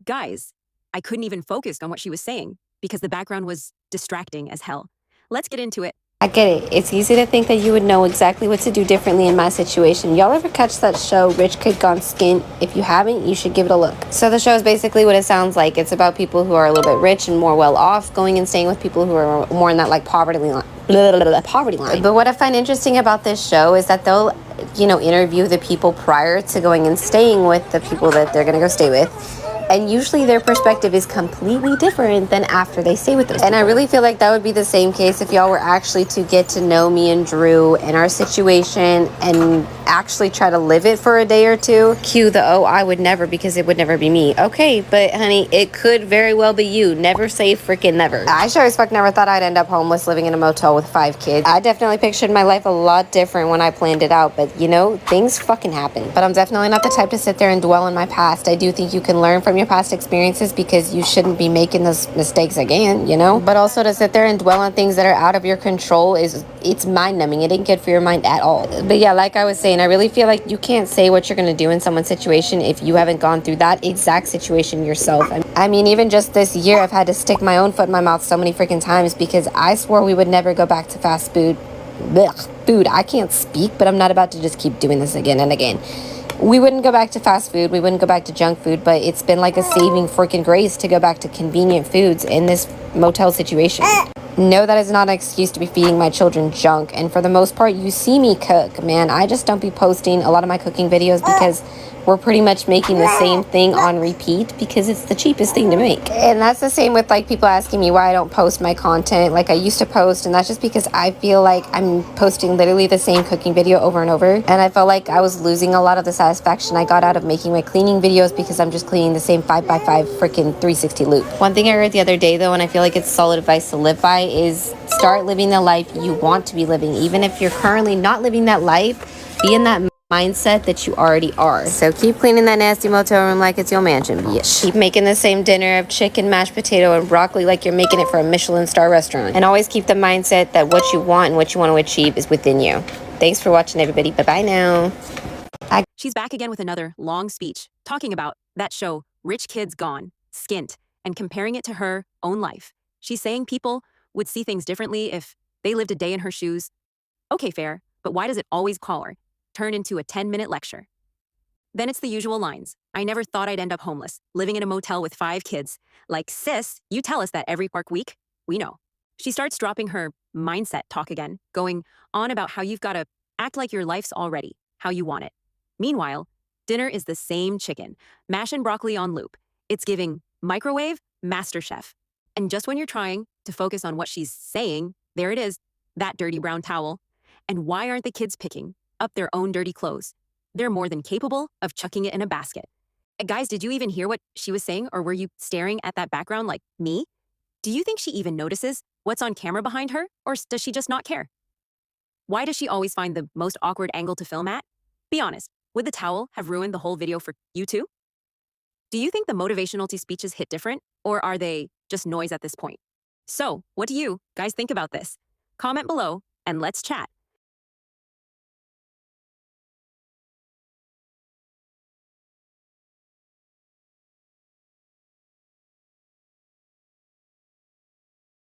Guys, I couldn't even focus on what she was saying because the background was distracting as hell. Let's get into it. I get it. It's easy to think that you would know exactly what to do differently in my situation. Y'all ever catch that show, Rich Kid Gone Skint? If you haven't, you should give it a look. So the show is basically what it sounds like. It's about people who are a little bit rich and more well off, going and staying with people who are more in that like poverty line. Poverty line. But what I find interesting about this show is that they'll, interview the people prior to going and staying with the people that they're gonna go stay with. And usually their perspective is completely different than after they stay with us. And I really feel like that would be the same case if y'all were actually to get to know me and Drew and our situation and actually try to live it for a day or two. Cue the, oh, I would never, because it would never be me. Okay, but honey, it could very well be you. Never say freaking never. I sure as fuck never thought I'd end up homeless living in a motel with 5 kids. I definitely pictured my life a lot different when I planned it out, but things fucking happen. But I'm definitely not the type to sit there and dwell on my past. I do think you can learn from your past experiences because you shouldn't be making those mistakes again, But also to sit there and dwell on things that are out of your control it's mind-numbing. It ain't good for your mind at all. But yeah, like I was saying, I really feel like you can't say what you're gonna do in someone's situation if you haven't gone through that exact situation yourself. I mean, even just this year, I've had to stick my own foot in my mouth so many freaking times because I swore we would never go back to fast food. Food. I can't speak, but I'm not about to just keep doing this again and again. We wouldn't go back to fast food. We wouldn't go back to junk food, but it's been like a saving freaking grace to go back to convenient foods in this motel situation. No, that is not an excuse to be feeding my children junk. And for the most part, you see me cook, man. I just don't be posting a lot of my cooking videos because we're pretty much making the same thing on repeat because it's the cheapest thing to make. And that's the same with like people asking me why I don't post my content like I used to post, and that's just because I feel like I'm posting literally the same cooking video over and over, and I felt like I was losing a lot of the satisfaction I got out of making my cleaning videos because I'm just cleaning the same 5x5 freaking 360 loop. One thing I heard the other day though, and I feel like it's solid advice to live by, is start living the life you want to be living. Even if you're currently not living that life, be in that mindset that you already are. So keep cleaning that nasty motel room like it's your mansion, bitch. Keep making the same dinner of chicken, mashed potato, and broccoli like you're making it for a Michelin-star restaurant. And always keep the mindset that what you want and what you want to achieve is within you. Thanks for watching, everybody. Bye-bye now. She's back again with another long speech talking about that show, Rich Kids Gone Skint, and comparing it to her own life. She's saying people would see things differently if they lived a day in her shoes. Okay, fair, but why does it always turn into a 10-minute lecture? Then it's the usual lines. I never thought I'd end up homeless, living in a motel with 5 kids. Like, sis, you tell us that every park week. We know. She starts dropping her mindset talk again, going on about how you've got to act like your life's already how you want it. Meanwhile, dinner is the same chicken, mash and broccoli on loop. It's giving microwave MasterChef. And just when you're trying to focus on what she's saying, there it is, that dirty brown towel. And why aren't the kids picking up their own dirty clothes? They're more than capable of chucking it in a basket. Guys, did you even hear what she was saying, or were you staring at that background like me? Do you think she even notices what's on camera behind her, or does she just not care? Why does she always find the most awkward angle to film at? Be honest, would the towel have ruined the whole video for you too? Do you think the motivational speeches hit different, or are they just noise at this point? So, what do you guys think about this? Comment below and let's chat.